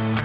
Welcome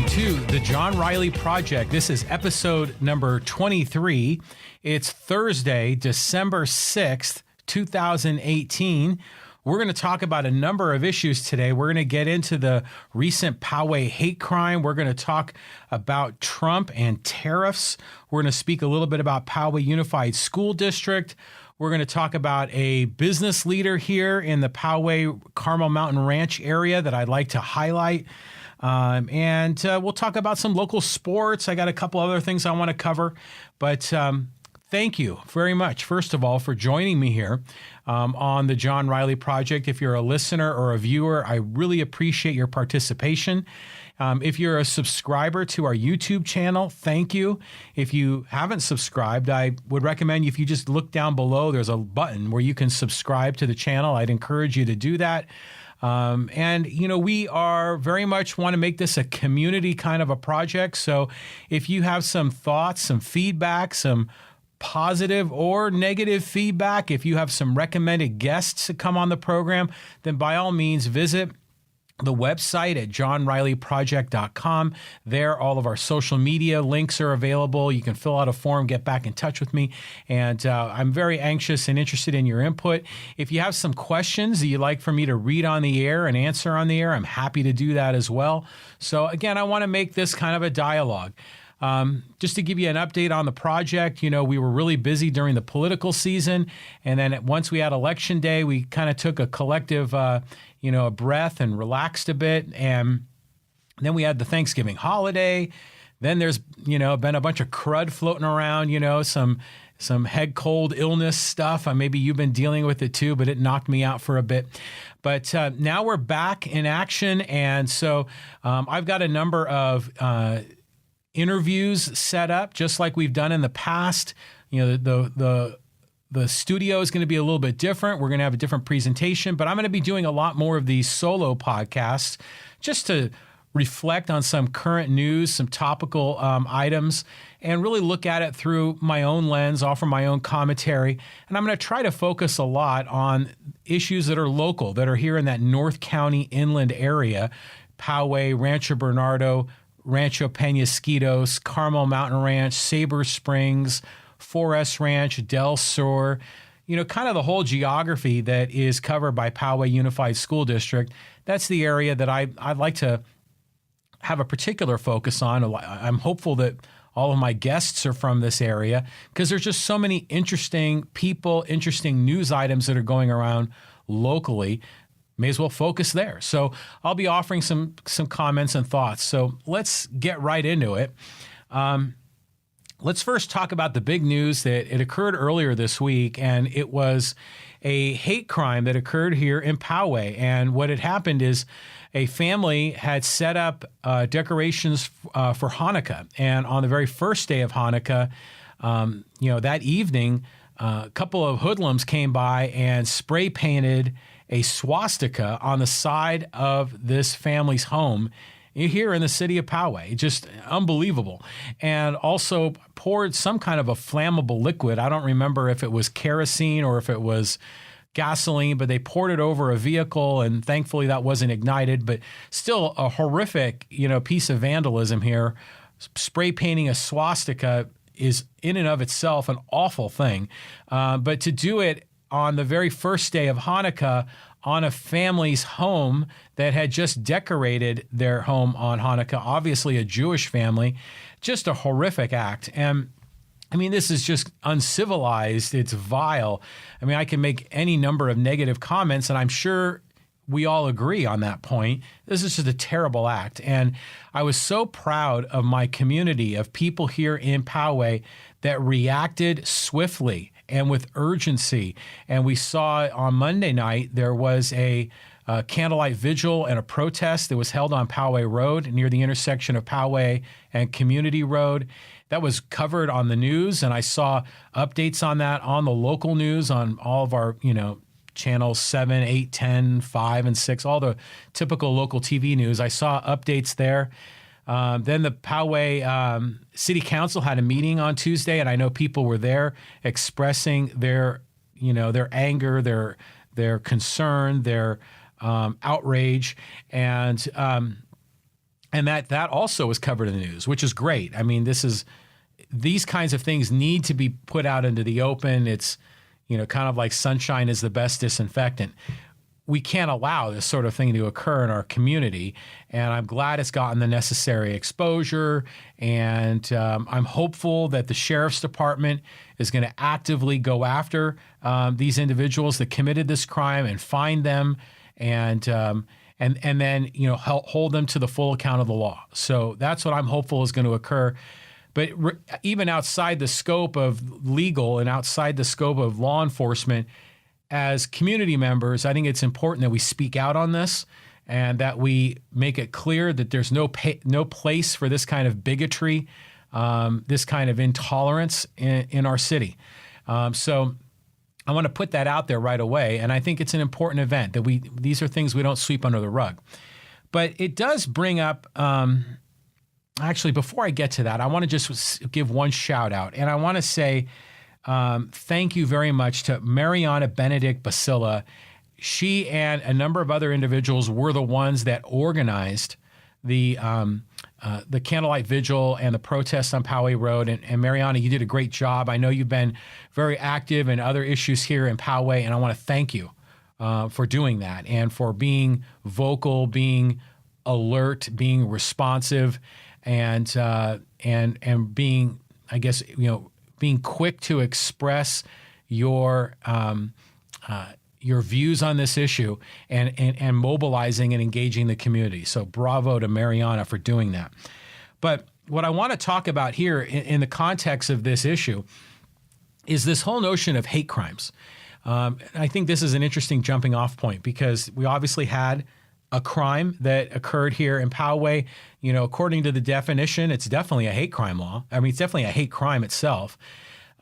to the John Riley Project. This is episode number 23. It's Thursday, December 6th, 2018. We're going to talk about a number of issues today. We're going to get into the recent Poway Hate Crime. We're going to talk about Trump and tariffs. We're going to speak a little bit about Poway Unified School District. We're going to talk about a business leader here in the Poway Carmel Mountain Ranch area that I'd like to highlight. And we'll talk about some local sports. I got a couple other things I want to cover, but thank you very much, first of all, for joining me here on the John Riley Project. If you're a listener or a viewer, I really appreciate your participation. If you're a subscriber to our YouTube channel, thank you. If you haven't subscribed, I would recommend if you just look down below, there's a button where you can subscribe to the channel. I'd encourage you to do that. And, you know, we are very much want to make this a community kind of a project. So if you have some thoughts, some feedback, some positive or negative feedback, if you have some recommended guests to come on the program, then by all means visit the website at johnrileyproject.com. There, all of our social media links are available. You can fill out a form, get back in touch with me. And I'm very anxious and interested in your input. If you have some questions that you'd like for me to read on the air and answer on the air, I'm happy to do that as well. So again, I want to make this kind of a dialogue. Just to give you an update on the project, you know, we were really busy during the political season. And then once we had election day, we kind of took a collective, a breath and relaxed a bit. And then we had the Thanksgiving holiday. Then there's, been a bunch of crud floating around, some head cold illness stuff. Maybe you've been dealing with it too, but it knocked me out for a bit. But now we're back in action. And so I've got a number of interviews set up, just like we've done in the past. The studio is going to be a little bit different. We're going to have a different presentation, but I'm going to be doing a lot more of these solo podcasts just to reflect on some current news, some topical items, and really look at it through my own lens, offer my own commentary. And I'm going to try to focus a lot on issues that are local, that are here in that North County inland area, Poway, Rancho Bernardo, Rancho Penasquitos, Carmel Mountain Ranch, Sabre Springs, Forest Ranch, Del Sur, kind of the whole geography that is covered by Poway Unified School District. That's the area that I'd like to have a particular focus on. I'm hopeful that all of my guests are from this area because there's just so many interesting people, interesting news items that are going around locally. May as well focus there. So I'll be offering some comments and thoughts. So let's get right into it. Let's first talk about the big news that it occurred earlier this week, and it was a hate crime that occurred here in Poway. And what had happened is a family had set up decorations for Hanukkah. And on the very first day of Hanukkah, that evening, a couple of hoodlums came by and spray painted a swastika on the side of this family's home here in the city of Poway. Just unbelievable. And also poured some kind of a flammable liquid. I don't remember if it was kerosene or if it was gasoline, but they poured it over a vehicle, and thankfully that wasn't ignited. But still a horrific, piece of vandalism here. Spray painting a swastika is in and of itself an awful thing. But to do it on the very first day of Hanukkah on a family's home that had just decorated their home on Hanukkah, obviously a Jewish family, just a horrific act. And this is just uncivilized. It's vile. I can make any number of negative comments, and I'm sure we all agree on that point. This is just a terrible act. And I was so proud of my community of people here in Poway that reacted swiftly and with urgency. And we saw on Monday night, there was a candlelight vigil and a protest that was held on Poway Road near the intersection of Poway and Community Road. That was covered on the news, and I saw updates on that on the local news on all of our, channels 7, 8, 10, 5, and 6, all the typical local TV news. I saw updates there. Then the Poway City Council had a meeting on Tuesday, and I know people were there expressing their anger, their concern, their outrage, and that also was covered in the news, which is great. I mean, these kinds of things need to be put out into the open. It's, kind of like sunshine is the best disinfectant. We can't allow this sort of thing to occur in our community, and I'm glad it's gotten the necessary exposure, and I'm hopeful that the Sheriff's Department is going to actively go after these individuals that committed this crime and find them, and then hold them to the full account of the law. So that's what I'm hopeful is going to occur. But even outside the scope of legal and outside the scope of law enforcement, as community members, I think it's important that we speak out on this and that we make it clear that there's no place for this kind of bigotry, this kind of intolerance in our city. So I want to put that out there right away, and I think it's an important event that these are things we don't sweep under the rug. But it does bring up. Actually, before I get to that, I want to just give one shout out, and I want to say thank you very much to Mariana Benedict-Bacilla. She and a number of other individuals were the ones that organized the candlelight vigil and the protest on Poway Road. And Mariana, you did a great job. I know you've been very active in other issues here in Poway, and I want to thank you for doing that and for being vocal, being alert, being responsive, and being, I guess, being quick to express your views on this issue and mobilizing and engaging the community. So bravo to Mariana for doing that. But what I want to talk about here in the context of this issue is this whole notion of hate crimes. I think this is an interesting jumping off point because we obviously had a crime that occurred here in Poway. According to the definition, it's definitely a hate crime law. I mean, it's definitely a hate crime itself.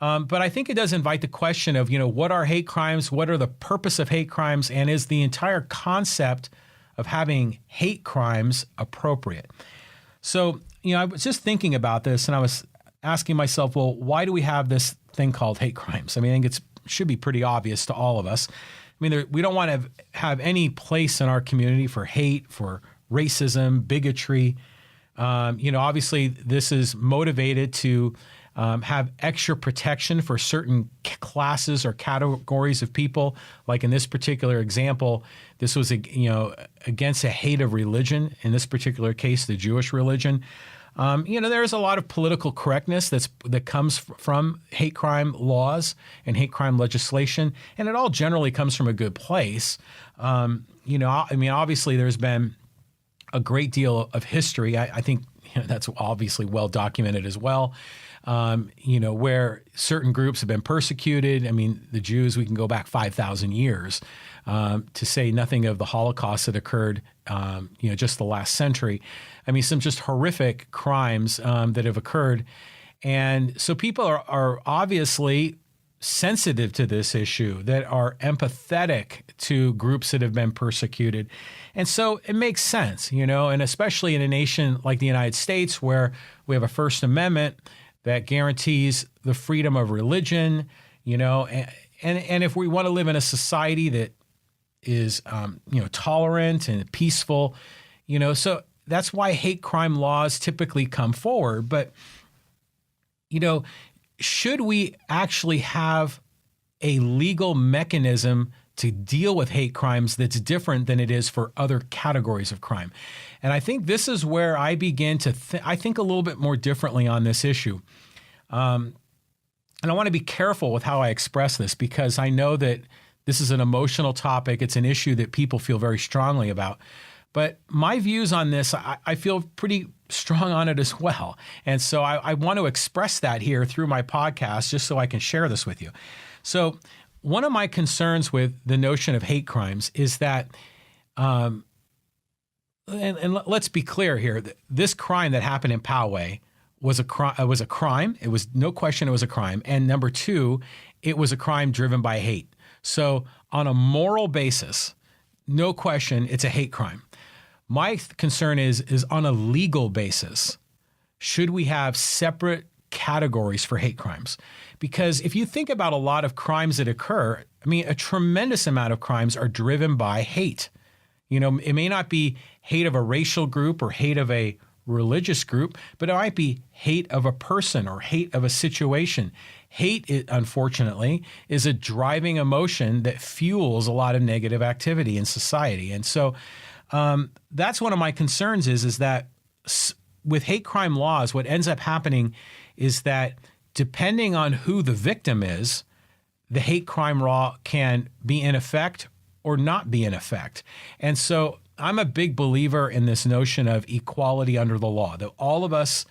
But I think it does invite the question of, what are hate crimes? What are the purpose of hate crimes? And is the entire concept of having hate crimes appropriate? So, I was just thinking about this and I was asking myself, well, why do we have this thing called hate crimes? I mean, I think it should be pretty obvious to all of us. I mean, we don't want to have any place in our community for hate, for racism, bigotry. Obviously, this is motivated to have extra protection for certain classes or categories of people. Like in this particular example, this was against a hate of religion. In this particular case, the Jewish religion. There's a lot of political correctness that comes from hate crime laws and hate crime legislation, and it all generally comes from a good place. Obviously, there's been a great deal of history. I think that's obviously well documented as well. Where certain groups have been persecuted. I mean, the Jews, we can go back 5,000 years, to say nothing of the Holocaust that occurred, just the last century. I mean, some just horrific crimes that have occurred. And so people are obviously sensitive to this issue, that are empathetic to groups that have been persecuted. And so it makes sense, and especially in a nation like the United States where we have a First Amendment that guarantees the freedom of religion, and if we want to live in a society that is, tolerant and peaceful, so that's why hate crime laws typically come forward. But, should we actually have a legal mechanism to deal with hate crimes that's different than it is for other categories of crime? And I think this is where I begin to I think a little bit more differently on this issue. And I want to be careful with how I express this because I know that this is an emotional topic. It's an issue that people feel very strongly about. But my views on this, I feel pretty strong on it as well. And so I want to express that here through my podcast just so I can share this with you. So one of my concerns with the notion of hate crimes is that, and let's be clear here, this crime that happened in Poway was a crime. It was no question it was a crime. And number two, it was a crime driven by hate. So on a moral basis, no question, it's a hate crime. My concern is on a legal basis, should we have separate categories for hate crimes? Because if you think about a lot of crimes that occur, I mean, a tremendous amount of crimes are driven by hate. You know, it may not be hate of a racial group or hate of a religious group, but it might be hate of a person or hate of a situation. Hate, unfortunately, is a driving emotion that fuels a lot of negative activity in society. And so that's one of my concerns is that with hate crime laws, what ends up happening is that depending on who the victim is, the hate crime law can be in effect or not be in effect. And so I'm a big believer in this notion of equality under the law, that all of us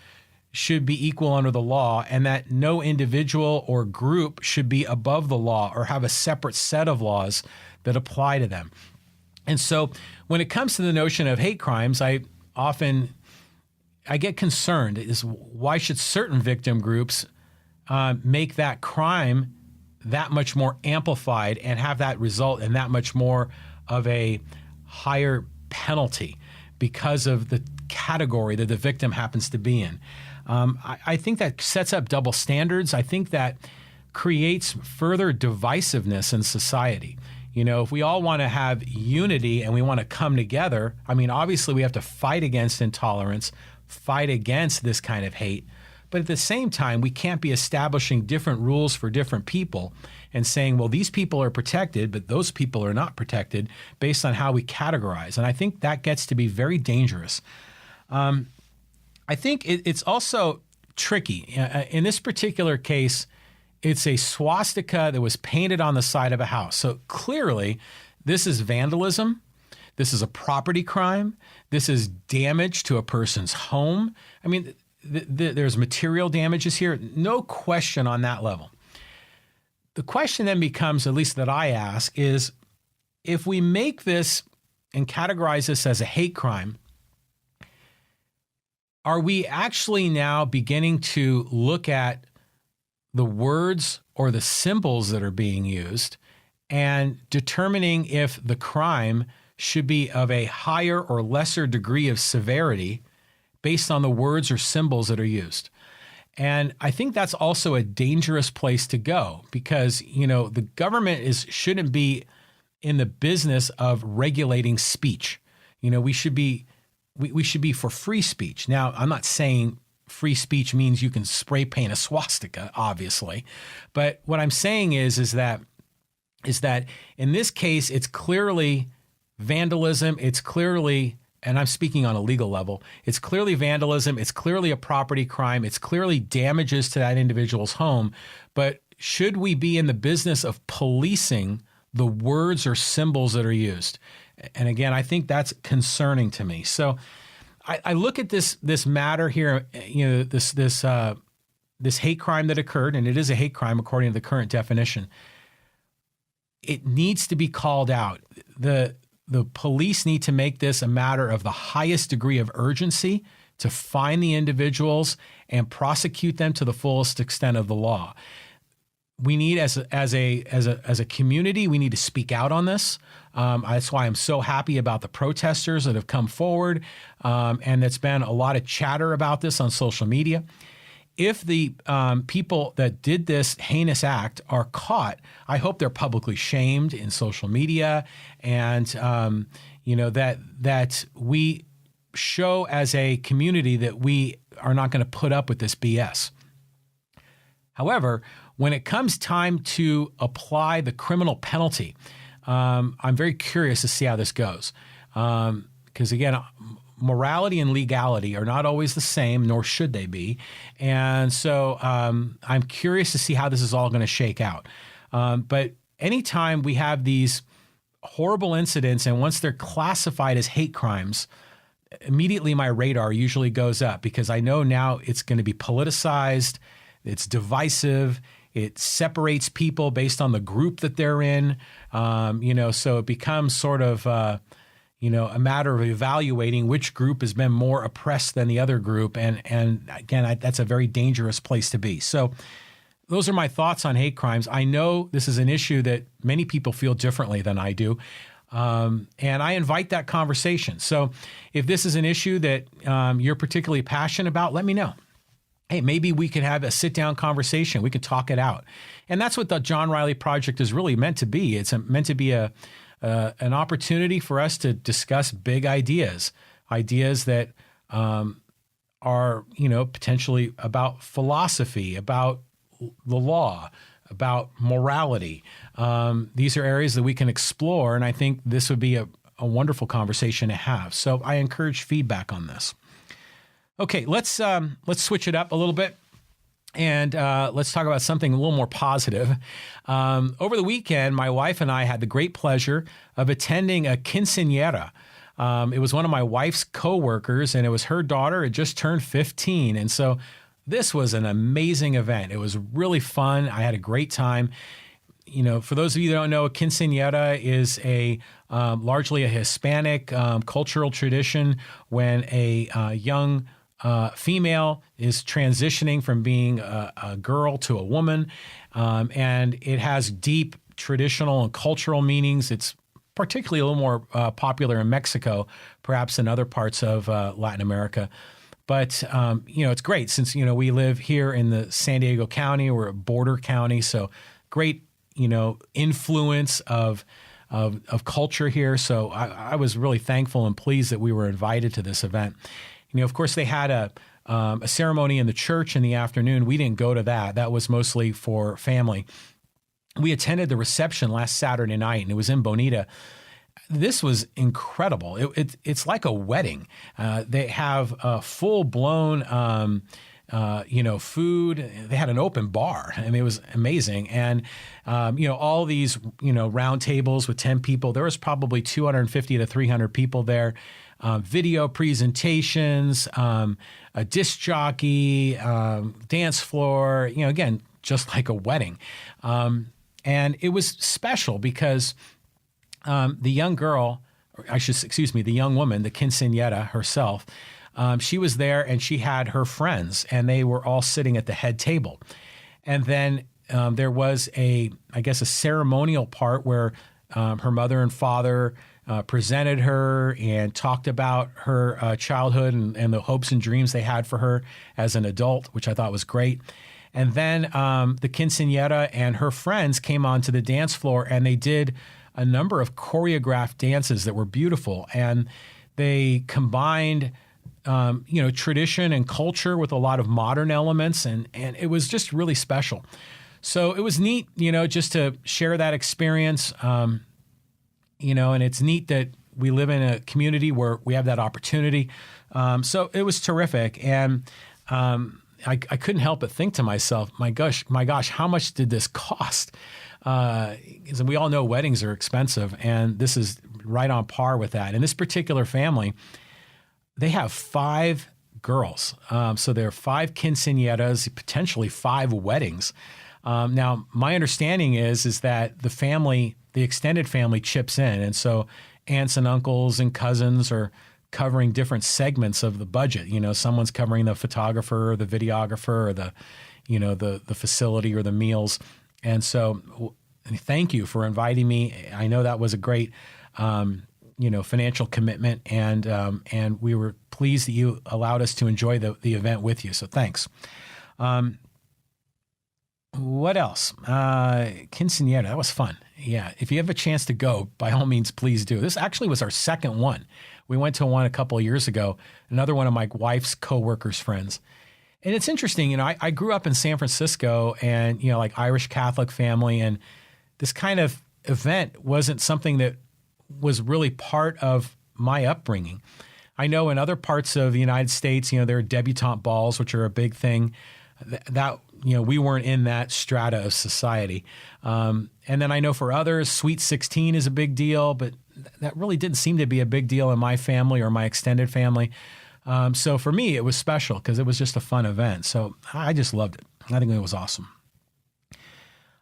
should be equal under the law and that no individual or group should be above the law or have a separate set of laws that apply to them. And so when it comes to the notion of hate crimes, I get concerned is why should certain victim groups make that crime that much more amplified and have that result in that much more of a higher penalty because of the category that the victim happens to be in. I think that sets up double standards. I think that creates further divisiveness in society. You know, if we all want to have unity and we want to come together, I mean, obviously we have to fight against intolerance, fight against this kind of hate. But at the same time, we can't be establishing different rules for different people and saying, well, these people are protected, but those people are not protected based on how we categorize. And I think that gets to be very dangerous. I think it's also tricky. In this particular case, it's a swastika that was painted on the side of a house. So clearly, this is vandalism. This is a property crime. This is damage to a person's home. I mean, there's material damages here. No question on that level. The question then becomes, at least that I ask, is if we make this and categorize this as a hate crime, are we actually now beginning to look at the words or the symbols that are being used and determining if the crime should be of a higher or lesser degree of severity based on the words or symbols that are used? And I think that's also a dangerous place to go because, you know, the government shouldn't be in the business of regulating speech. You know, we should be for free speech. Now, I'm not saying free speech means you can spray paint a swastika, obviously. But what I'm saying is that in this case, it's clearly vandalism. It's clearly, and I'm speaking on a legal level, it's clearly vandalism. It's clearly a property crime. It's clearly damages to that individual's home. But should we be in the business of policing the words or symbols that are used? And again, I think that's concerning to me. So I look at this matter here, you know, this hate crime that occurred, and it is a hate crime according to the current definition. It needs to be called out. The police need to make this a matter of the highest degree of urgency to find the individuals and prosecute them to the fullest extent of the law. We need, as a community, we need to speak out on this. That's why I'm so happy about the protesters that have come forward, and there's been a lot of chatter about this on social media. If the people that did this heinous act are caught, I hope they're publicly shamed in social media, and you know that we show as a community that we are not going to put up with this BS. However, when it comes time to apply the criminal penalty, I'm very curious to see how this goes. Because again, morality and legality are not always the same, nor should they be. And so I'm curious to see how this is all going to shake out. But anytime we have these horrible incidents, and once they're classified as hate crimes, immediately my radar usually goes up because I know now it's going to be politicized, it's divisive, it separates people based on the group that they're in, you know, so it becomes sort of, you know, a matter of evaluating which group has been more oppressed than the other group. And again, that's a very dangerous place to be. So those are my thoughts on hate crimes. I know this is an issue that many people feel differently than I do. And I invite that conversation. So if this is an issue that you're particularly passionate about, let me know. Hey, maybe we could have a sit-down conversation. We could talk it out. And that's what the John Riley Project is really meant to be. It's meant to be an opportunity for us to discuss big ideas that are, potentially about philosophy, about the law, about morality. These are areas that we can explore, and I think this would be a wonderful conversation to have. So I encourage feedback on this. Okay, let's switch it up a little bit, and let's talk about something a little more positive. Over the weekend, my wife and I had the great pleasure of attending a quinceanera. It was one of my wife's coworkers, and it was her daughter. It just turned 15, and so this was an amazing event. It was really fun. I had a great time. For those of you that don't know, a quinceanera is largely a Hispanic cultural tradition when a young female is transitioning from being a girl to a woman, and it has deep traditional and cultural meanings. It's particularly a little more popular in Mexico, perhaps in other parts of Latin America. But, it's great since, we live here in the San Diego County. We're a border county, so great, influence of culture here. So I was really thankful and pleased that we were invited to this event. Of course, they had a ceremony in the church in the afternoon. We didn't go to that. That was mostly for family. We attended the reception last Saturday night, and it was in Bonita. This was incredible. It's like a wedding. They have full-blown, food. They had an open bar. I mean, it was amazing. And, all these, round tables with 10 people. There was probably 250 to 300 people there. Video presentations, a disc jockey, dance floor, again, just like a wedding. And it was special because the young girl, the young woman, the quinceañera herself, she was there and she had her friends and they were all sitting at the head table. And then there was a ceremonial part where her mother and father presented her and talked about her childhood and the hopes and dreams they had for her as an adult, which I thought was great. And then the quinceañera and her friends came onto the dance floor and they did a number of choreographed dances that were beautiful. And they combined, tradition and culture with a lot of modern elements. And it was just really special. So it was neat, just to share that experience. And it's neat that we live in a community where we have that opportunity. So it was terrific. And I couldn't help but think to myself, my gosh, how much did this cost? Because we all know weddings are expensive, and this is right on par with that. In this particular family, they have 5 girls. So there are 5 quinceañeras, potentially 5 weddings. Now, my understanding is that the extended family chips in, and so aunts and uncles and cousins are covering different segments of the budget. Someone's covering the photographer or the videographer or the facility or the meals. And so thank you for inviting me. I know that was a great, financial commitment, and we were pleased that you allowed us to enjoy the event with you. So thanks. What else? Quinceanera, that was fun. Yeah, if you have a chance to go, by all means, please do. This actually was our second one. We went to one a couple of years ago, another one of my wife's coworkers' friends. And it's interesting, I grew up in San Francisco and, like Irish Catholic family, and this kind of event wasn't something that was really part of my upbringing. I know in other parts of the United States, there are debutante balls, which are a big thing. That we weren't in that strata of society. And then I know for others, Sweet 16 is a big deal, but that really didn't seem to be a big deal in my family or my extended family. So for me, it was special because it was just a fun event. So I just loved it. I think it was awesome.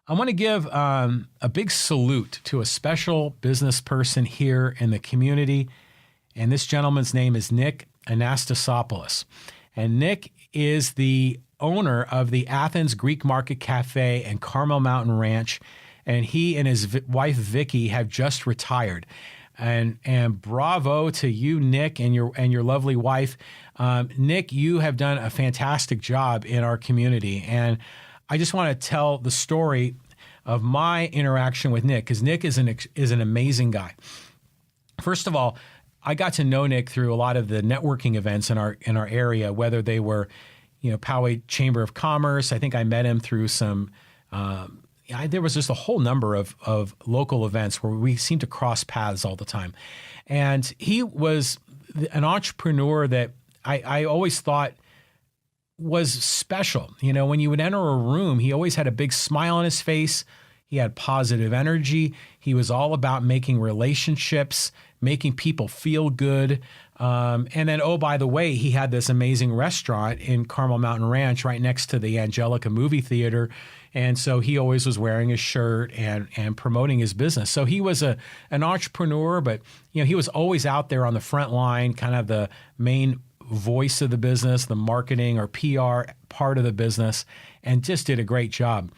I want to give a big salute to a special business person here in the community. And this gentleman's name is Nick Anastasopolous. And Nick is the owner of the Athens Greek Market Cafe and Carmel Mountain Ranch. And he and his wife, Vicky, have just retired. And bravo to you, Nick, and your lovely wife. Nick, you have done a fantastic job in our community. And I just want to tell the story of my interaction with Nick, because Nick is an amazing guy. First of all, I got to know Nick through a lot of the networking events in our area, whether they were, Poway Chamber of Commerce. I think I met him through some. There was just a whole number of local events where we seemed to cross paths all the time. And he was an entrepreneur that I always thought was special. When you would enter a room, he always had a big smile on his face. He had positive energy. He was all about making relationships, making people feel good. And then, oh, by the way, he had this amazing restaurant in Carmel Mountain Ranch right next to the Angelica movie theater. And so he always was wearing his shirt and promoting his business. So he was an entrepreneur, but he was always out there on the front line, kind of the main voice of the business, the marketing or PR part of the business, and just did a great job.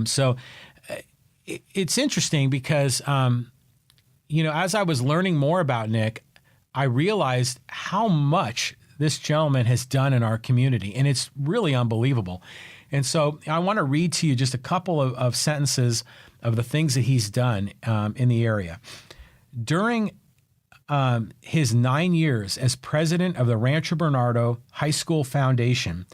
So it's interesting because, as I was learning more about Nick, I realized how much this gentleman has done in our community, and it's really unbelievable. And so I want to read to you just a couple of sentences of the things that he's done in the area. During his 9 years as president of the Rancho Bernardo High School Foundation,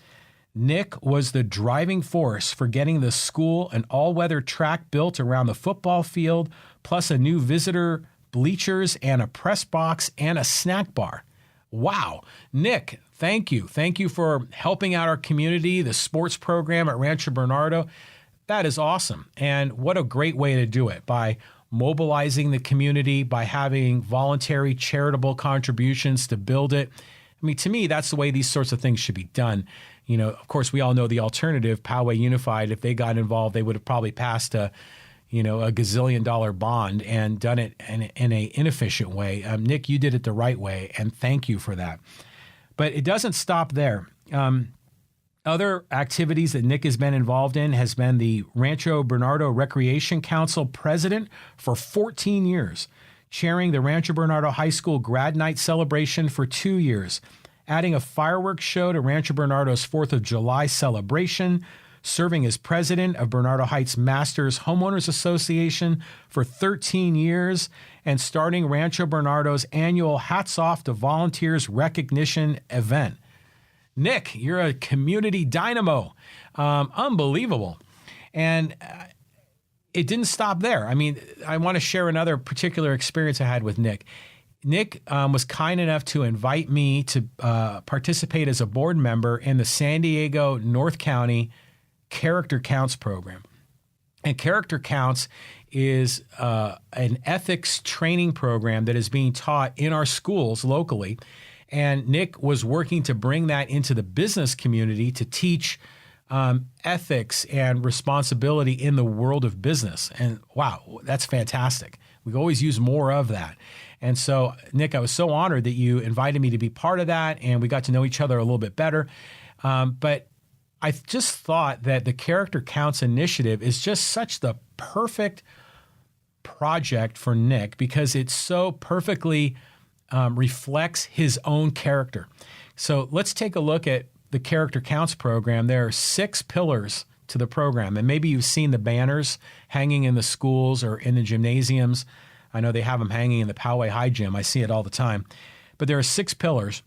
Nick was the driving force for getting the school an all-weather track built around the football field, plus a new visitor bleachers and a press box and a snack bar. Wow. Nick, thank you. Thank you for helping out our community, the sports program at Rancho Bernardo. That is awesome. And what a great way to do it, by mobilizing the community, by having voluntary charitable contributions to build it. I mean, to me, that's the way these sorts of things should be done. Of course, we all know the alternative, Poway Unified. If they got involved, they would have probably passed a gazillion-dollar bond and done it in an inefficient way. Nick, you did it the right way, and thank you for that. But it doesn't stop there. Other activities that Nick has been involved in has been the Rancho Bernardo Recreation Council president for 14 years, chairing the Rancho Bernardo High School grad night celebration for 2 years, adding a fireworks show to Rancho Bernardo's 4th of July celebration, serving as president of Bernardo Heights Masters Homeowners Association for 13 years, and starting Rancho Bernardo's annual Hats Off to Volunteers recognition event. Nick, you're a community dynamo. Unbelievable. And it didn't stop there. I mean, I want to share another particular experience I had with Nick. Nick was kind enough to invite me to participate as a board member in the San Diego North County Character Counts program. And Character Counts is an ethics training program that is being taught in our schools locally. And Nick was working to bring that into the business community to teach ethics and responsibility in the world of business. And wow, that's fantastic. We always use more of that. And so, Nick, I was so honored that you invited me to be part of that, and we got to know each other a little bit better. But I just thought that the Character Counts initiative is just such the perfect project for Nick, because it so perfectly reflects his own character. So let's take a look at the Character Counts program. There are 6 pillars to the program, and maybe you've seen the banners hanging in the schools or in the gymnasiums. I know they have them hanging in the Poway High Gym. I see it all the time. But there are 6 pillars: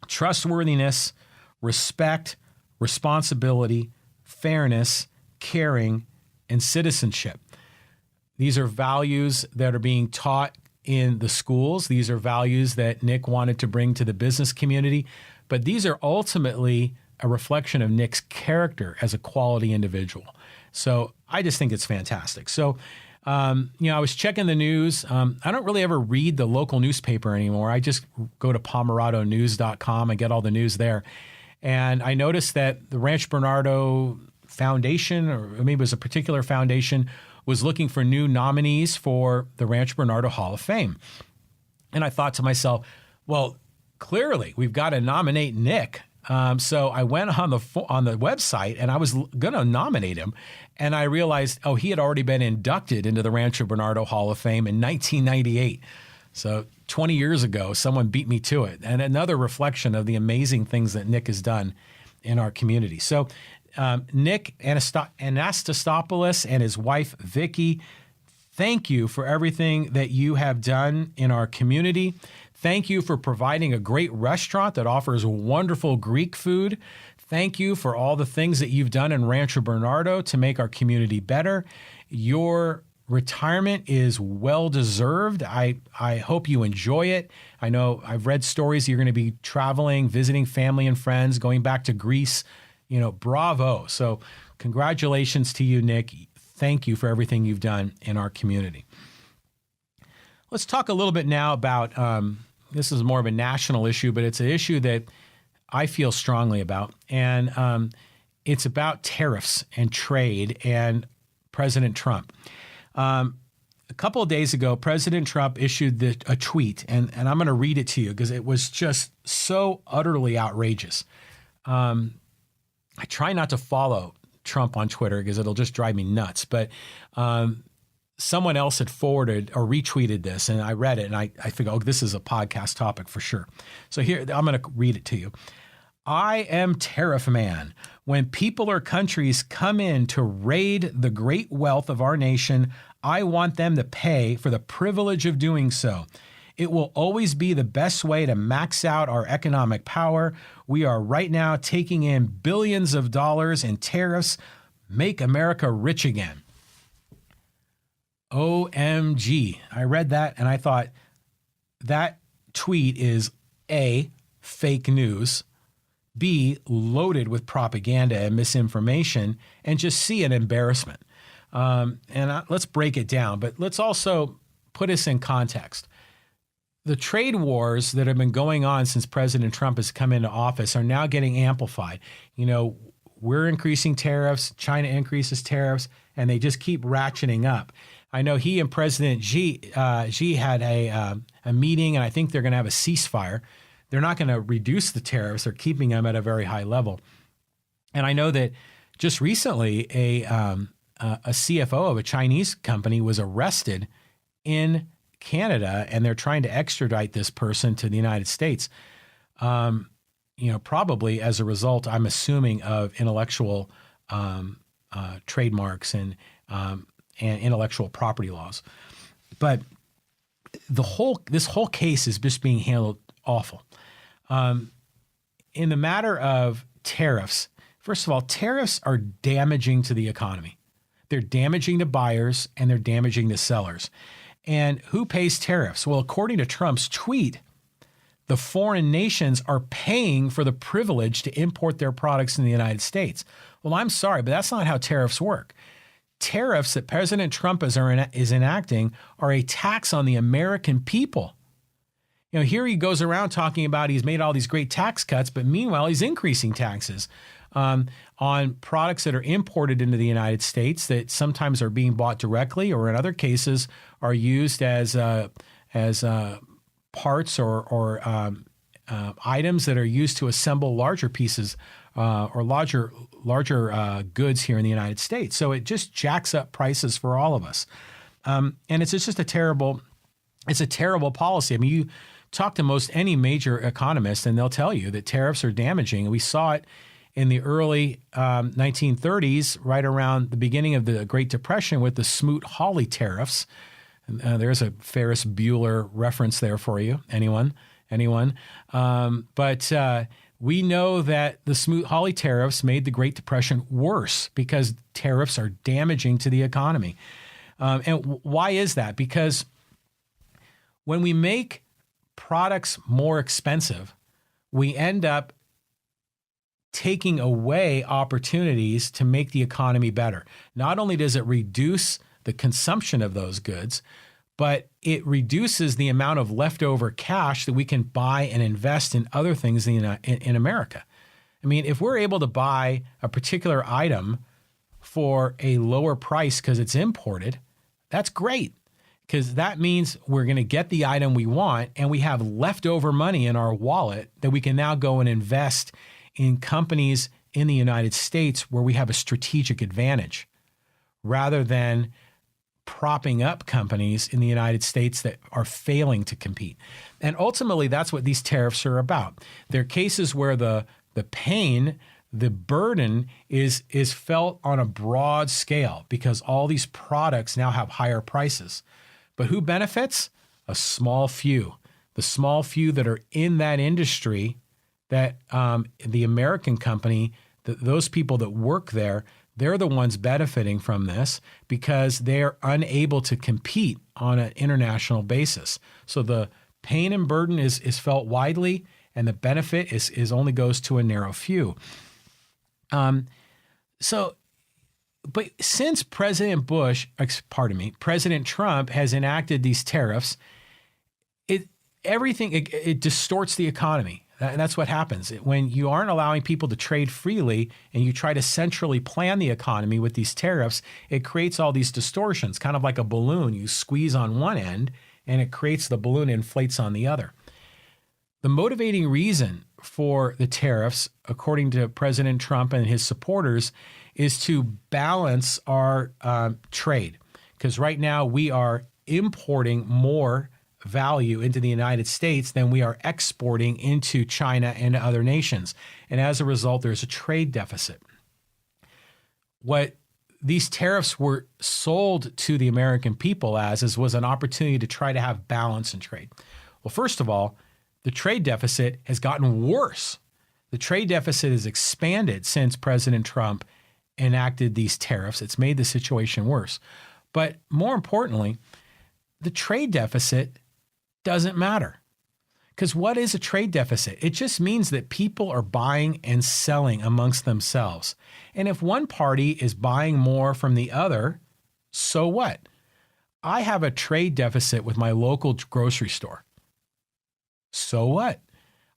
trustworthiness, respect, responsibility, fairness, caring, and citizenship. These are values that are being taught in the schools. These are values that Nick wanted to bring to the business community. But these are ultimately a reflection of Nick's character as a quality individual. So I just think it's fantastic. So, I was checking the news. I don't really ever read the local newspaper anymore. I just go to PomeradoNews.com and get all the news there. And I noticed that the Rancho Bernardo Foundation, or maybe it was a particular foundation, was looking for new nominees for the Rancho Bernardo Hall of Fame. And I thought to myself, well, clearly we've got to nominate Nick. So I went on the website and I was going to nominate him. And I realized, he had already been inducted into the Rancho Bernardo Hall of Fame in 1998. So 20 years ago, someone beat me to it. And another reflection of the amazing things that Nick has done in our community. So Nick Anastasopolous and his wife, Vicky, thank you for everything that you have done in our community. Thank you for providing a great restaurant that offers wonderful Greek food. Thank you for all the things that you've done in Rancho Bernardo to make our community better. Your retirement is well-deserved. I hope you enjoy it. I know I've read stories you're going to be traveling, visiting family and friends, going back to Greece. Bravo. So congratulations to you, Nick. Thank you for everything you've done in our community. Let's talk a little bit now about, this is more of a national issue, but it's an issue that I feel strongly about. And it's about tariffs and trade and President Trump. A couple of days ago, President Trump issued a tweet, and I'm going to read it to you because it was just so utterly outrageous. I try not to follow Trump on Twitter because it'll just drive me nuts. But someone else had forwarded or retweeted this, and I read it, and I figured, this is a podcast topic for sure. So here, I'm going to read it to you. I am Tariff Man. When people or countries come in to raid the great wealth of our nation, I want them to pay for the privilege of doing so. It will always be the best way to max out our economic power. We are right now taking in billions of dollars in tariffs. Make America rich again. OMG. I read that and I thought that tweet is A, fake news, B, loaded with propaganda and misinformation, and just C, an embarrassment. Let's break it down, but let's also put us in context. The trade wars that have been going on since President Trump has come into office are now getting amplified. We're increasing tariffs, China increases tariffs, and they just keep ratcheting up. I know he and President Xi had a meeting, and I think they're going to have a ceasefire. They're not going to reduce the tariffs. They're keeping them at a very high level. And I know that just recently a CFO of a Chinese company was arrested in Canada, and they're trying to extradite this person to the United States. Probably as a result, I'm assuming, of intellectual trademarks and intellectual property laws. But this whole case is just being handled awful. In the matter of tariffs, first of all, tariffs are damaging to the economy. They're damaging to buyers and they're damaging to sellers. And who pays tariffs? Well, according to Trump's tweet, the foreign nations are paying for the privilege to import their products in the United States. Well, I'm sorry, but that's not how tariffs work. Tariffs that President Trump is enacting are a tax on the American people. Here he goes around talking about he's made all these great tax cuts, but meanwhile, he's increasing taxes on products that are imported into the United States that sometimes are being bought directly, or in other cases are used as parts or items that are used to assemble larger pieces or larger goods here in the United States. So it just jacks up prices for all of us, and it's just a terrible policy. I mean, you talk to most any major economist, and they'll tell you that tariffs are damaging. We saw it in the early 1930s, right around the beginning of the Great Depression, with the Smoot-Hawley tariffs. There's a Ferris Bueller reference there for you. Anyone? But we know that the Smoot-Hawley tariffs made the Great Depression worse because tariffs are damaging to the economy. And why is that? Because when we make products more expensive, we end up taking away opportunities to make the economy better. Not only does it reduce the consumption of those goods, but it reduces the amount of leftover cash that we can buy and invest in other things in America. I mean, if we're able to buy a particular item for a lower price because it's imported, that's great. because that means we're going to get the item we want and we have leftover money in our wallet that we can now go and invest in companies in the United States where we have a strategic advantage rather than propping up companies in the United States that are failing to compete. And ultimately, that's what these tariffs are about. There are cases where the pain, the burden is felt on a broad scale because all these products now have higher prices. But who benefits? A small few. The small few that are in that industry, that the American company, those people that work there, they're the ones benefiting from this because they're unable to compete on an international basis. So the pain and burden is felt widely, and the benefit is only goes to a narrow few. But since President Trump has enacted these tariffs, it distorts the economy. That's what happens. When you aren't allowing people to trade freely and you try to centrally plan the economy with these tariffs, it creates all these distortions, kind of like a balloon. You squeeze on one end and it creates the balloon inflates on the other. The motivating reason for the tariffs, according to President Trump and his supporters, is to balance our trade. Because right now we are importing more value into the United States than we are exporting into China and other nations. And as a result, there's a trade deficit. What these tariffs were sold to the American people was an opportunity to try to have balance in trade. Well, first of all, the trade deficit has gotten worse. The trade deficit has expanded since President Trump enacted these tariffs. It's made the situation worse. But more importantly, the trade deficit doesn't matter. Because what is a trade deficit? It just means that people are buying and selling amongst themselves. And if one party is buying more from the other, so what? I have a trade deficit with my local grocery store. So what?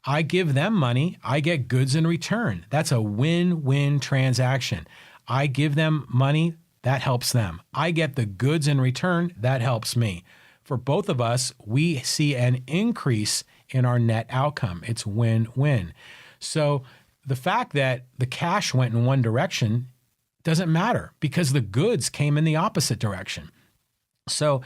I give them money, I get goods in return. That's a win-win transaction. I give them money, that helps them. I get the goods in return, that helps me. For both of us, we see an increase in our net outcome. It's win-win. So the fact that the cash went in one direction doesn't matter because the goods came in the opposite direction. So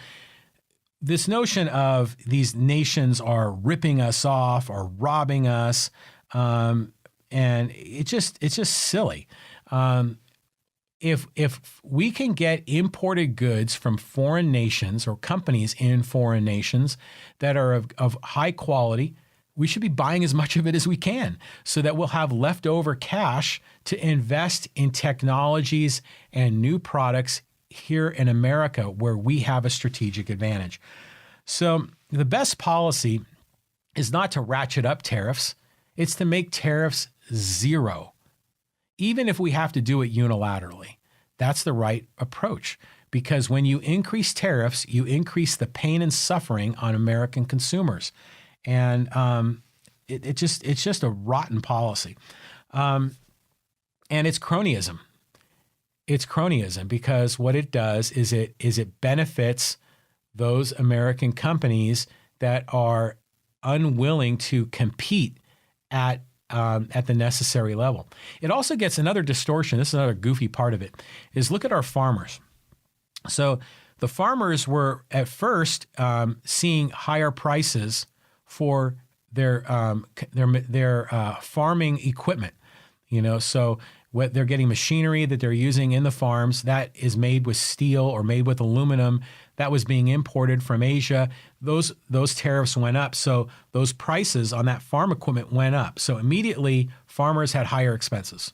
this notion of these nations are ripping us off or robbing us, and it's just silly. If we can get imported goods from foreign nations or companies in foreign nations that are of high quality, we should be buying as much of it as we can so that we'll have leftover cash to invest in technologies and new products here in America where we have a strategic advantage. So the best policy is not to ratchet up tariffs. It's to make tariffs zero. Even if we have to do it unilaterally, that's the right approach. Because when you increase tariffs, you increase the pain and suffering on American consumers. And it's just a rotten policy. And it's cronyism. It's cronyism because what it does is it benefits those American companies that are unwilling to compete at the necessary level. It also gets another distortion. This is another goofy part of it, is look at our farmers. So the farmers were at first seeing higher prices for their farming equipment. So what they're getting machinery that they're using in the farms that is made with steel or made with aluminum that was being imported from Asia. Those tariffs went up. So those prices on that farm equipment went up. So immediately farmers had higher expenses.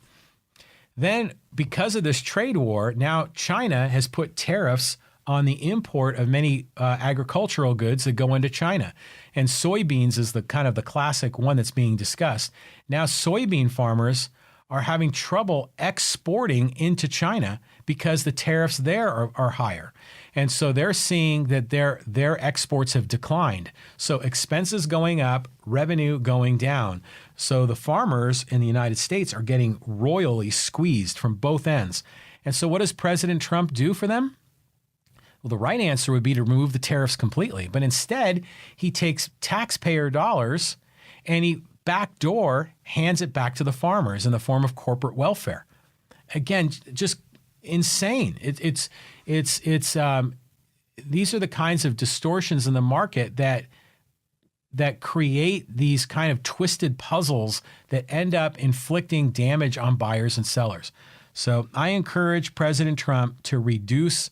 Then because of this trade war, now China has put tariffs on the import of many agricultural goods that go into China. And soybeans is the kind of the classic one that's being discussed. Now soybean farmers are having trouble exporting into China because the tariffs there are higher. And so they're seeing that their exports have declined. So expenses going up, revenue going down. So the farmers in the United States are getting royally squeezed from both ends. And so what does President Trump do for them? Well, the right answer would be to remove the tariffs completely. But instead, he takes taxpayer dollars and he backdoor hands it back to the farmers in the form of corporate welfare. Again, just insane. These are the kinds of distortions in the market that create these kind of twisted puzzles that end up inflicting damage on buyers and sellers. So I encourage President Trump to reduce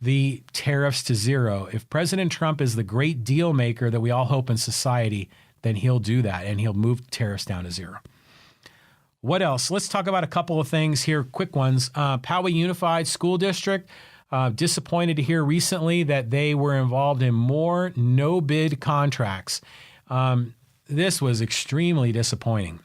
the tariffs to zero. If President Trump is the great deal maker that we all hope in society, then he'll do that and he'll move tariffs down to zero. What else? Let's talk about a couple of things here, quick ones. Poway Unified School District, disappointed to hear recently that they were involved in more no-bid contracts. This was extremely disappointing.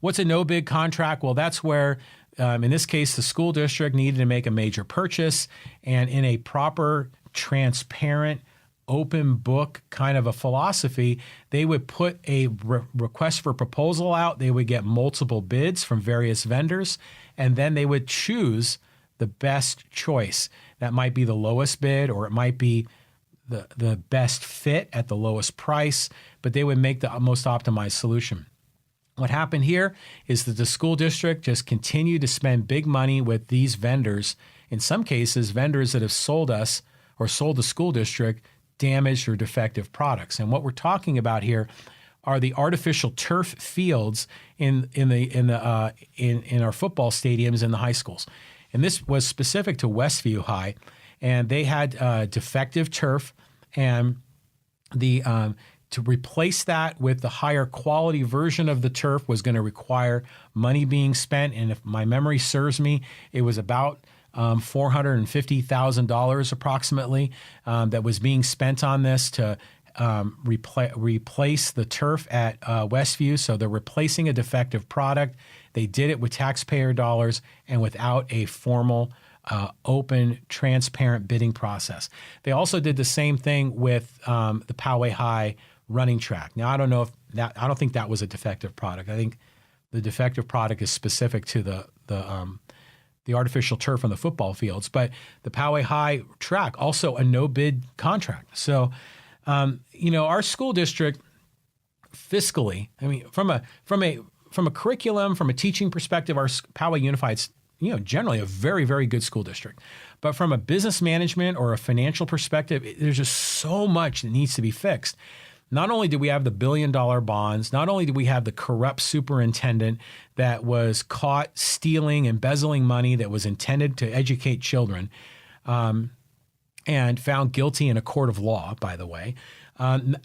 What's a no-bid contract? Well, that's where, in this case, the school district needed to make a major purchase, and in a proper, transparent, open book kind of a philosophy, they would put a request for proposal out. They would get multiple bids from various vendors, and then they would choose the best choice. That might be the lowest bid, or it might be the best fit at the lowest price, but they would make the most optimized solution. What happened here is that the school district just continued to spend big money with these vendors, in some cases, vendors that have sold us or sold the school district damaged or defective products. And what we're talking about here are the artificial turf fields in our football stadiums in the high schools. And this was specific to Westview High, and they had defective turf, and to replace that with the higher quality version of the turf was going to require money being spent. And if my memory serves me, it was about $450,000 approximately that was being spent on this to replace the turf at Westview. So they're replacing a defective product. They did it with taxpayer dollars and without a formal, open, transparent bidding process. They also did the same thing with the Poway High running track. Now, I don't think that was a defective product. I think the defective product is specific to the artificial turf on the football fields. But the Poway High track, also a no-bid contract. So, our school district fiscally, I mean, from a curriculum, from a teaching perspective, our Poway Unified's, generally a very, very good school district. But from a business management or a financial perspective, there's just so much that needs to be fixed. Not only do we have the billion-dollar bonds, not only do we have the corrupt superintendent that was caught stealing, embezzling money that was intended to educate children, and found guilty in a court of law, by the way.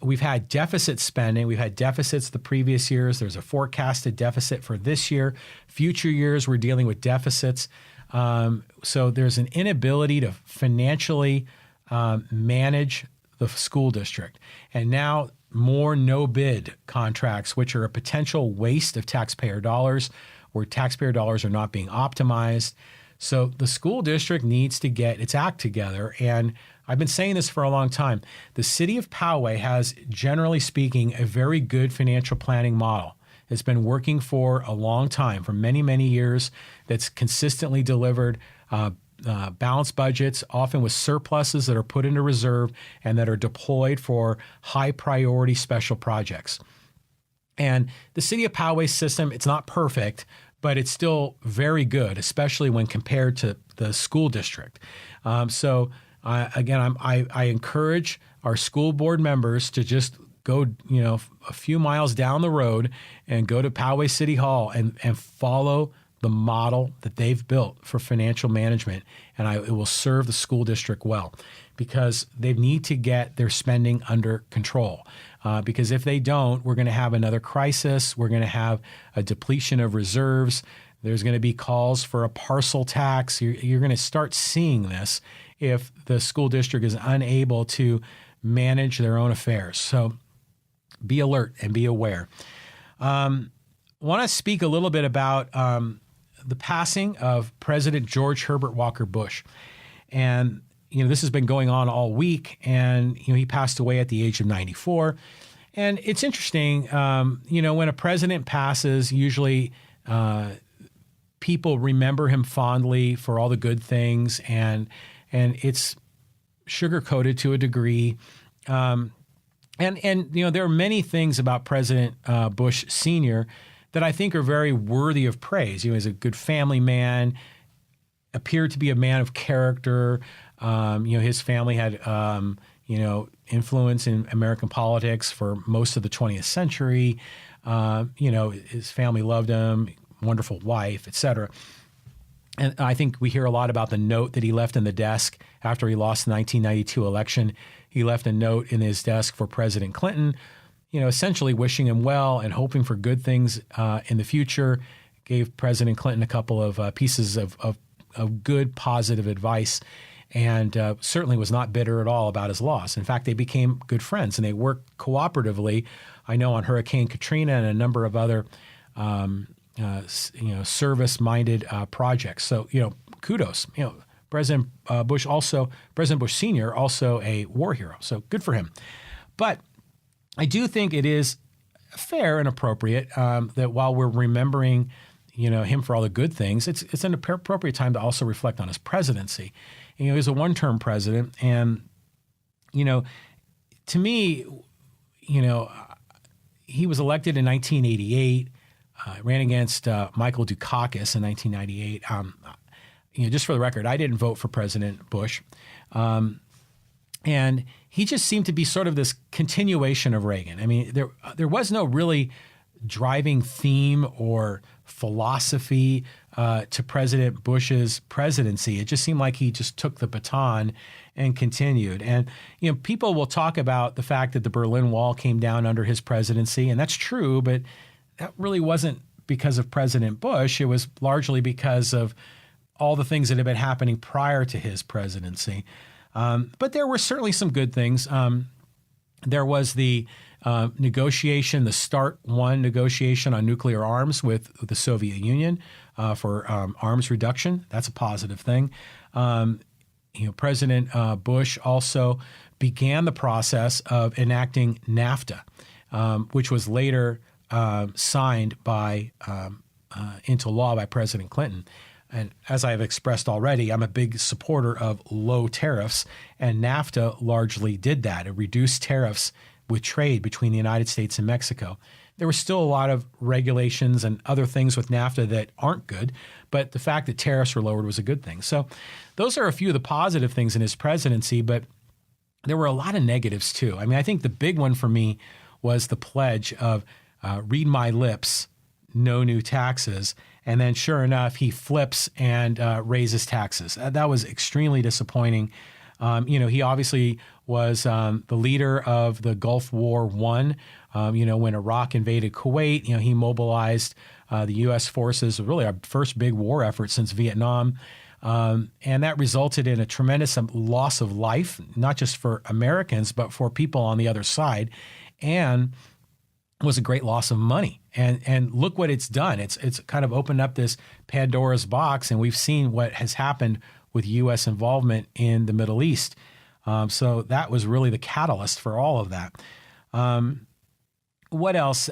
We've had deficit spending. We've had deficits the previous years. There's a forecasted deficit for this year. Future years, we're dealing with deficits. So there's an inability to financially manage the school district. And now more no-bid contracts, which are a potential waste of taxpayer dollars, where taxpayer dollars are not being optimized. So the school district needs to get its act together. And I've been saying this for a long time. The city of Poway has, generally speaking, a very good financial planning model. It's been working for a long time, for many, many years, that's consistently delivered balanced budgets, often with surpluses that are put into reserve and that are deployed for high priority special projects. And the city of Poway system, it's not perfect, but it's still very good, especially when compared to the school district. So I encourage our school board members to just go, a few miles down the road and go to Poway City Hall and follow the model that they've built for financial management, and it will serve the school district well, because they need to get their spending under control. Because if they don't, we're going to have another crisis. We're going to have a depletion of reserves. There's going to be calls for a parcel tax. You're going to start seeing this if the school district is unable to manage their own affairs. So be alert and be aware. I want to speak a little bit about the passing of President George Herbert Walker Bush. And, this has been going on all week, and, he passed away at the age of 94. And it's interesting, when a president passes, usually people remember him fondly for all the good things, and and it's sugar-coated to a degree. And there are many things about President Bush Sr. that I think are very worthy of praise. He's a good family man, appeared to be a man of character. His family had, influence in American politics for most of the 20th century. His family loved him, wonderful wife, et cetera. And I think we hear a lot about the note that he left in the desk after he lost the 1992 election. He left a note in his desk for President Clinton, essentially wishing him well and hoping for good things in the future. Gave President Clinton a couple of pieces of good, positive advice, and certainly was not bitter at all about his loss. In fact, they became good friends, and they worked cooperatively, I know, on Hurricane Katrina and a number of other service-minded projects. So, kudos. President Bush Sr., also a war hero. So good for him. But I do think it is fair and appropriate that while we're remembering, him for all the good things, it's an appropriate time to also reflect on his presidency. He was a one-term president, and to me, he was elected in 1988. Ran against Michael Dukakis in 1998. Just for the record, I didn't vote for President Bush. And he just seemed to be sort of this continuation of Reagan. I mean, there was no really driving theme or philosophy to President Bush's presidency. It just seemed like he just took the baton and continued. And, people will talk about the fact that the Berlin Wall came down under his presidency, and that's true, but that really wasn't because of President Bush. It was largely because of all the things that had been happening prior to his presidency. But there were certainly some good things. There was the negotiation, the START I negotiation on nuclear arms with the Soviet Union for arms reduction. That's a positive thing. President Bush also began the process of enacting NAFTA, which was later signed into law by President Clinton. And as I have expressed already, I'm a big supporter of low tariffs, and NAFTA largely did that. It reduced tariffs with trade between the United States and Mexico. There were still a lot of regulations and other things with NAFTA that aren't good, but the fact that tariffs were lowered was a good thing. So those are a few of the positive things in his presidency, but there were a lot of negatives too. I mean, I think the big one for me was the pledge of read my lips, no new taxes. And then sure enough, he flips and raises taxes. That was extremely disappointing. He obviously was the leader of the Gulf War I. When Iraq invaded Kuwait, he mobilized the U.S. forces, really our first big war effort since Vietnam. And that resulted in a tremendous loss of life, not just for Americans, but for people on the other side. And was a great loss of money. And look what it's done. It's kind of opened up this Pandora's box, and we've seen what has happened with U.S. involvement in the Middle East. So that was really the catalyst for all of that. What else?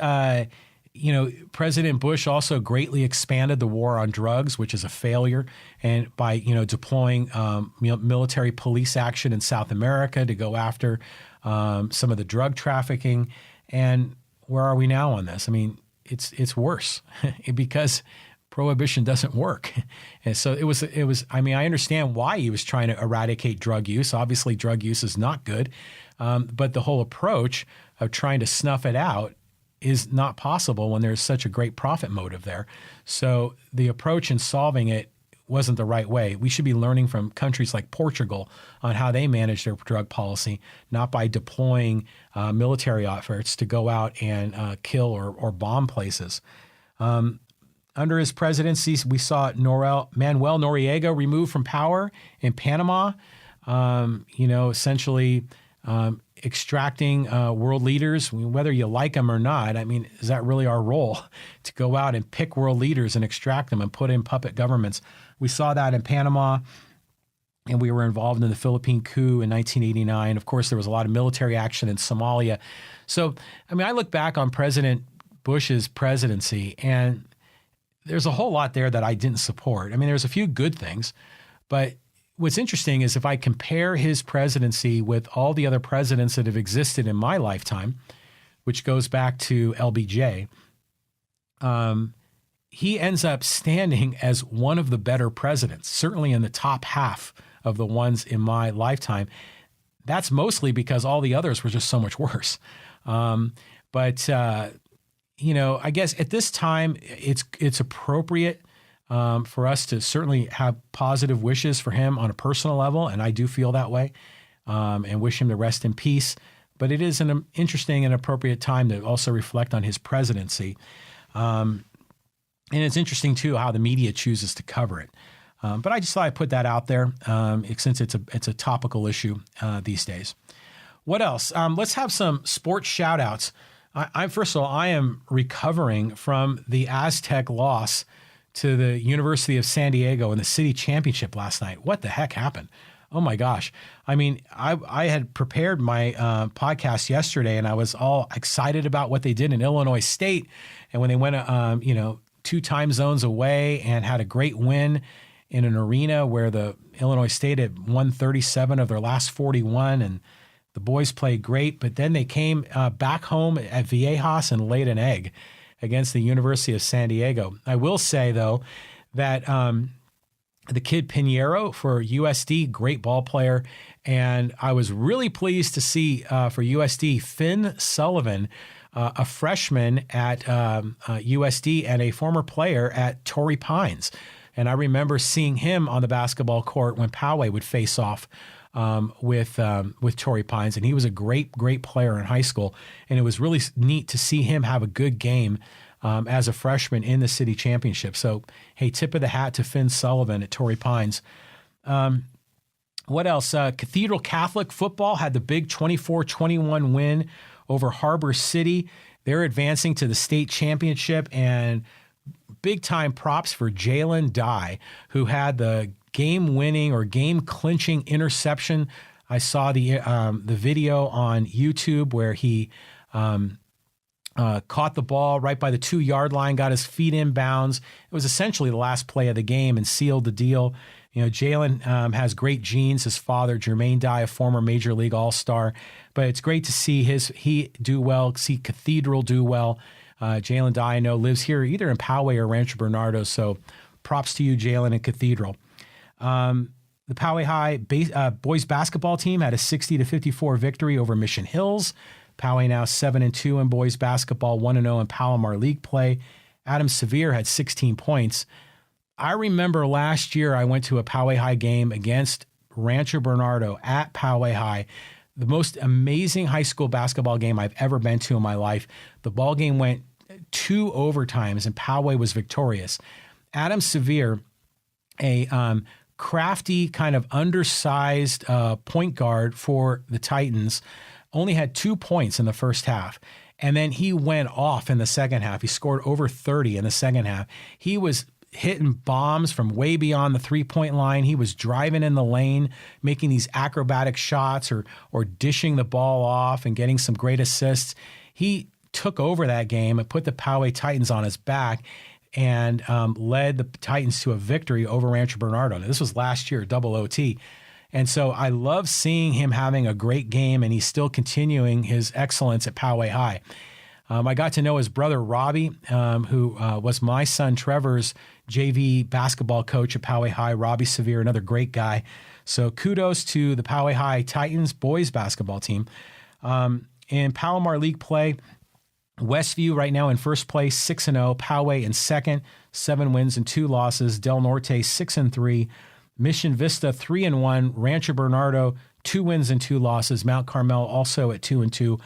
President Bush also greatly expanded the war on drugs, which is a failure, and by deploying military police action in South America to go after some of the drug trafficking. And where are we now on this? I mean, it's worse because prohibition doesn't work. And so it was, I mean, I understand why he was trying to eradicate drug use. Obviously, drug use is not good. But the whole approach of trying to snuff it out is not possible when there's such a great profit motive there. So the approach in solving it wasn't the right way. We should be learning from countries like Portugal on how they manage their drug policy, not by deploying military efforts to go out and kill or bomb places. Under his presidency, we saw Manuel Noriega removed from power in Panama, essentially extracting world leaders, whether you like them or not. I mean, is that really our role to go out and pick world leaders and extract them and put in puppet governments? We saw that in Panama, and we were involved in the Philippine coup in 1989. Of course, there was a lot of military action in Somalia. So, I mean, I look back on President Bush's presidency, and there's a whole lot there that I didn't support. I mean, there's a few good things, but what's interesting is if I compare his presidency with all the other presidents that have existed in my lifetime, which goes back to LBJ, he ends up standing as one of the better presidents, certainly in the top half of the ones in my lifetime. That's mostly because all the others were just so much worse. But I guess at this time, it's appropriate for us to certainly have positive wishes for him on a personal level, and I do feel that way, and wish him to rest in peace. But it is an interesting and appropriate time to also reflect on his presidency. And it's interesting, too, how the media chooses to cover it. But I just thought I'd put that out there since it's a topical issue these days. What else? Let's have some sports shout-outs. First of all, I am recovering from the Aztec loss to the University of San Diego in the city championship last night. What the heck happened? Oh my gosh. I mean, I had prepared my podcast yesterday and I was all excited about what they did in Illinois State. And when they went, 2 time zones away and had a great win in an arena where the Illinois State had won 37 of their last 41 and the boys played great. But then they came back home at Viejas and laid an egg against the University of San Diego. I will say, though, that the kid Pinheiro for USD, great ball player. And I was really pleased to see for USD, Finn Sullivan, a freshman at USD and a former player at Torrey Pines. And I remember seeing him on the basketball court when Poway would face off with Torrey Pines. And he was a great player in high school. And it was really neat to see him have a good game as a freshman in the city championship. So, hey, tip of the hat to Finn Sullivan at Torrey Pines. What else? Cathedral Catholic football had the big 24-21 win over Harbor City. They're advancing to the state championship, and big-time props for Jalen Dye, who had the game-winning or game-clinching interception. I saw the video on YouTube where he caught the ball right by the 2-yard line, got his feet in bounds. It was essentially the last play of the game and sealed the deal. You know, Jalen has great genes. His father, Jermaine Dye, a former Major League All-Star. But it's great to see he do well, see Cathedral do well. Jalen Dye, I know, lives here either in Poway or Rancho Bernardo. So props to you, Jalen and Cathedral. The Poway High boys basketball team had a 60-54 victory over Mission Hills. Poway now 7-2 in boys basketball, 1-0 in Palomar League play. Adam Sevier had 16 points. I remember last year I went to a Poway High game against Rancho Bernardo at Poway High. The most amazing high school basketball game I've ever been to in my life. The ball game went 2 overtimes and Poway was victorious. Adam Sevier, a crafty kind of undersized point guard for the Titans, only had 2 points in the first half. And then he went off in the second half. He scored over 30 in the second half. He was hitting bombs from way beyond the 3-point line. He was driving in the lane, making these acrobatic shots or dishing the ball off and getting some great assists. He took over that game and put the Poway Titans on his back and led the Titans to a victory over Rancho Bernardo. Now, this was last year, double OT. And so I love seeing him having a great game, and he's still continuing his excellence at Poway High. I got to know his brother, Robbie, who was my son Trevor's JV basketball coach at Poway High. Robbie Sevier, another great guy. So kudos to the Poway High Titans boys basketball team. In Palomar League play, Westview right now in first place, 6-0. Poway in second, 7 wins and 2 losses. Del Norte 6-3. Mission Vista 3-1. Rancho Bernardo 2 wins and 2 losses. Mount Carmel also at 2-2.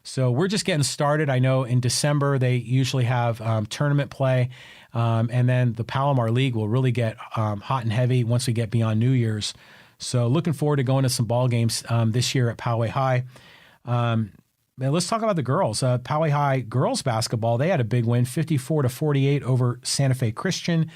So we're just getting started. I know in December they usually have tournament play, and then the Palomar League will really get hot and heavy once we get beyond New Year's. So looking forward to going to some ball games this year at Poway High. Now let's talk about the girls. Poway High girls basketball, they had a big win, 54-48 over Santa Fe Christian.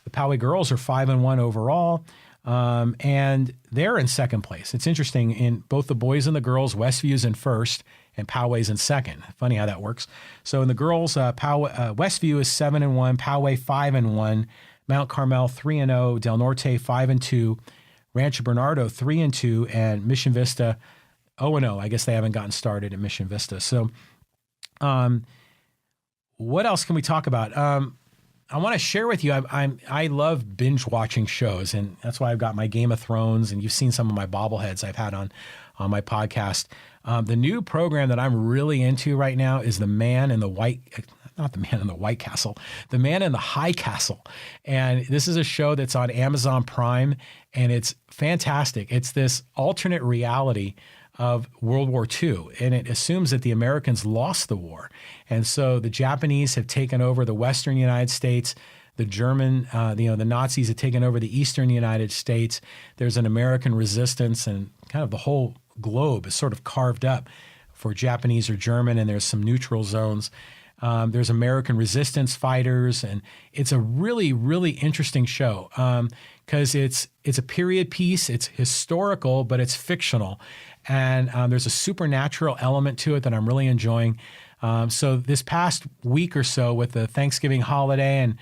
The Poway girls are 5-1 overall, and they're in second place. It's interesting, in both the boys and the girls, Westview's in first and Poway's in second. Funny how that works. So in the girls, Westview is 7-1, Poway 5-1, Mount Carmel 3-0, Del Norte 5-2, Rancho Bernardo 3-2, and Mission Vista 0-0. I guess they haven't gotten started at Mission Vista. So, what else can we talk about? I want to share with you. I love binge watching shows, and that's why I've got my Game of Thrones, and you've seen some of my bobbleheads I've had on my podcast. The new program that I'm really into right now is The Man in the White. Not The Man in the White Castle, The Man in the High Castle. And this is a show that's on Amazon Prime, and it's fantastic. It's this alternate reality of World War II, and it assumes that the Americans lost the war. And so the Japanese have taken over the Western United States. The German, the Nazis have taken over the Eastern United States. There's an American resistance, and kind of the whole globe is sort of carved up for Japanese or German, and there's some neutral zones. There's American resistance fighters, and it's a really, really interesting show because it's a period piece. It's historical, but it's fictional, and there's a supernatural element to it that I'm really enjoying. So this past week or so with the Thanksgiving holiday, and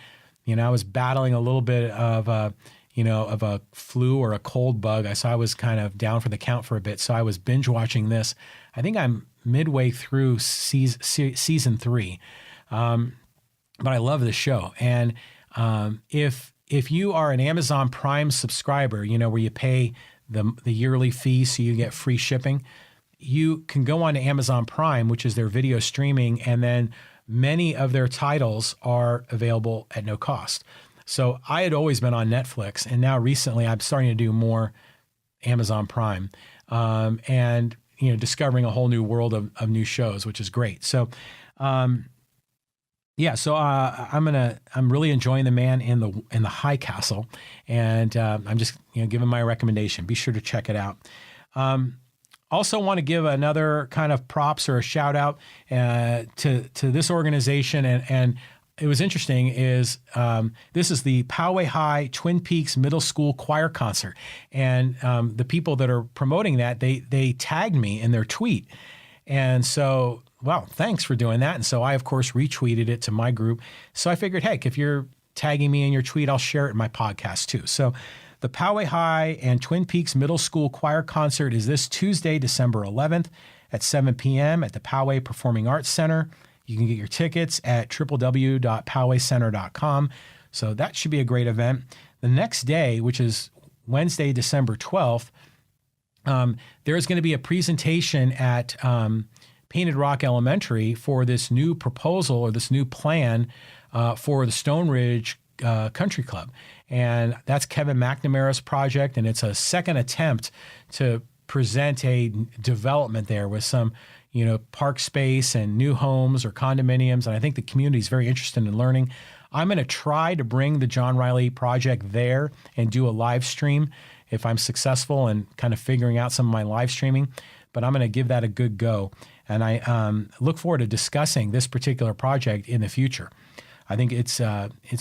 I was battling a little bit of a flu or a cold bug. So I was kind of down for the count for a bit. So I was binge watching this. I think I'm midway through season 3. But I love the show. And if you are an Amazon Prime subscriber, where you pay the yearly fee so you get free shipping, you can go on to Amazon Prime, which is their video streaming, and then many of their titles are available at no cost. So I had always been on Netflix, and now recently I'm starting to do more Amazon Prime, and discovering a whole new world of new shows, which is great. So, I'm really enjoying The Man in the High Castle, and I'm just giving my recommendation. Be sure to check it out. Also want to give another kind of props or a shout out to this organization, and it was interesting is this is the Poway High Twin Peaks Middle School Choir Concert. And the people that are promoting that, they tagged me in their tweet. And so, well, thanks for doing that. And so I, of course, retweeted it to my group. So I figured, heck, if you're tagging me in your tweet, I'll share it in my podcast too. So the Poway High and Twin Peaks Middle School Choir Concert is this Tuesday, December 11th at 7 p.m. at the Poway Performing Arts Center. You can get your tickets at www.powaycenter.com. So that should be a great event. The next day, which is Wednesday, December 12th, there is going to be a presentation at Painted Rock Elementary for this new proposal or this new plan for the Stone Ridge Country Club. And that's Kevin McNamara's project, and it's a second attempt to present a development there with some park space and new homes or condominiums. And I think the community is very interested in learning. I'm going to try to bring the John Riley Project there and do a live stream if I'm successful in kind of figuring out some of my live streaming. But I'm going to give that a good go. And I look forward to discussing this particular project in the future. I think it's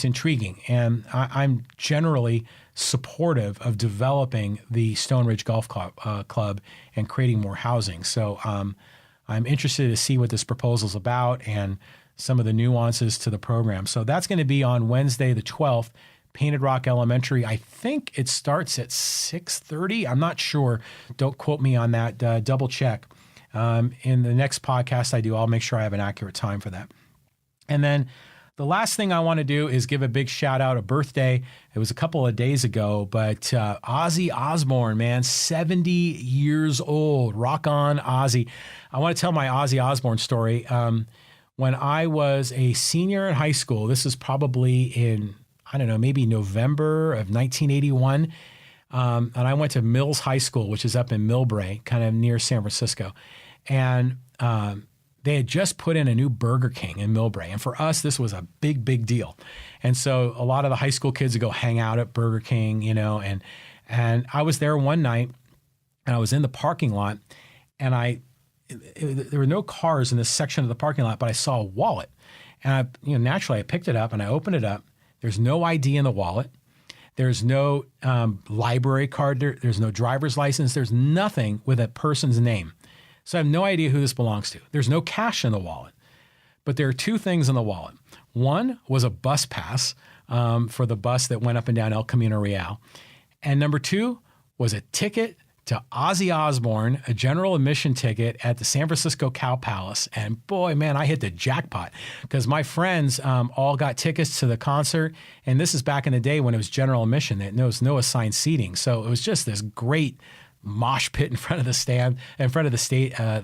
intriguing. And I'm generally supportive of developing the Stone Ridge Golf Club and creating more housing. So I'm interested to see what this proposal is about and some of the nuances to the program. So that's going to be on Wednesday, the 12th, Painted Rock Elementary. I think it starts at 6:30. I'm not sure. Don't quote me on that. Double check. In the next podcast I do, I'll make sure I have an accurate time for that. And then the last thing I want to do is give a big shout out, a birthday. It was a couple of days ago, but Ozzy Osbourne, man, 70 years old. Rock on, Ozzy. I want to tell my Ozzy Osbourne story. When I was a senior in high school, this is probably in, I don't know, maybe November of 1981. And I went to Mills High School, which is up in Millbrae, kind of near San Francisco. And they had just put in a new Burger King in Millbrae. And for us, this was a big, big deal. And so a lot of the high school kids would go hang out at Burger King, and I was there one night, and I was in the parking lot, and there were no cars in this section of the parking lot, but I saw a wallet. And naturally I picked it up and I opened it up. There's no ID in the wallet. There's no library card. There's no driver's license. There's nothing with a person's name. So I have no idea who this belongs to. There's no cash in the wallet. But there are two things in the wallet. One was a bus pass for the bus that went up and down El Camino Real. And number two was a ticket to Ozzy Osbourne, a general admission ticket at the San Francisco Cow Palace. And boy, man, I hit the jackpot because my friends all got tickets to the concert. And this is back in the day when it was general admission. There was no assigned seating. So it was just this great mosh pit in front of the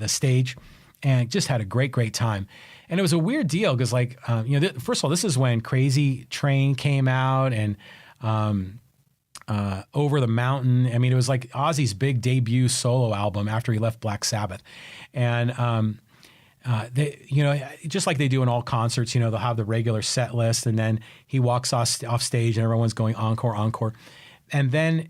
stage, and just had a great time. And it was a weird deal because, like, first of all, this is when Crazy Train came out and Over the Mountain. I mean, it was like Ozzy's big debut solo album after he left Black Sabbath. And, just like they do in all concerts, they'll have the regular set list, and then he walks off stage and everyone's going encore. And then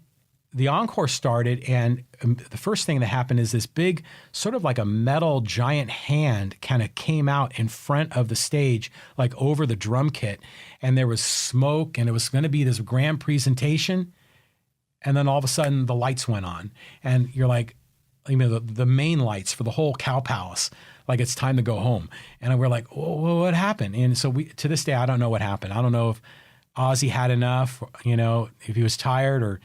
the encore started, and the first thing that happened is this big, sort of like a metal giant hand kind of came out in front of the stage, like over the drum kit, and there was smoke, and it was going to be this grand presentation. And then all of a sudden the lights went on, and you're like, the main lights for the whole Cow Palace, like it's time to go home. And we're like, oh, what happened? And so to this day, I don't know what happened. I don't know if Ozzy had enough, if he was tired, or,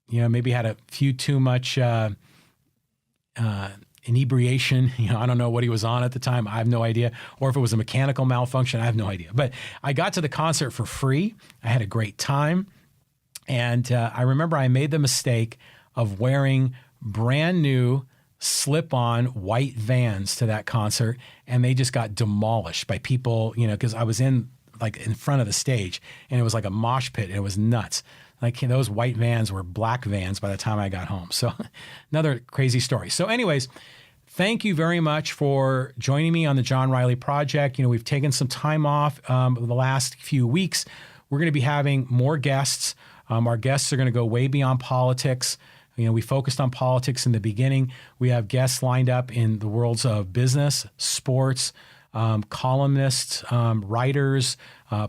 maybe had a few too much inebriation. I don't know what he was on at the time. I have no idea. Or if it was a mechanical malfunction, I have no idea. But I got to the concert for free. I had a great time. And I remember I made the mistake of wearing brand new slip-on white Vans to that concert, and they just got demolished by people, because I was in front of the stage, and it was like a mosh pit, and it was nuts. Like, those white Vans were black Vans by the time I got home. So another crazy story. So anyways, thank you very much for joining me on the John Riley Project. We've taken some time off the last few weeks. We're going to be having more guests. Our guests are going to go way beyond politics. We focused on politics in the beginning. We have guests lined up in the worlds of business, sports, columnists, writers,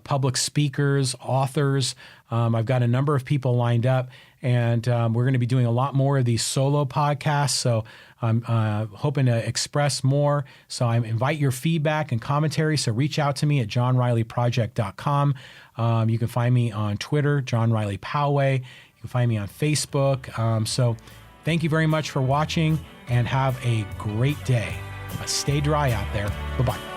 public speakers, authors. I've got a number of people lined up, and we're going to be doing a lot more of these solo podcasts. So I'm hoping to express more. So I invite your feedback and commentary. So reach out to me at johnrileyproject.com. You can find me on Twitter, John Riley Poway. You can find me on Facebook. So thank you very much for watching, and have a great day. Stay dry out there. Bye-bye.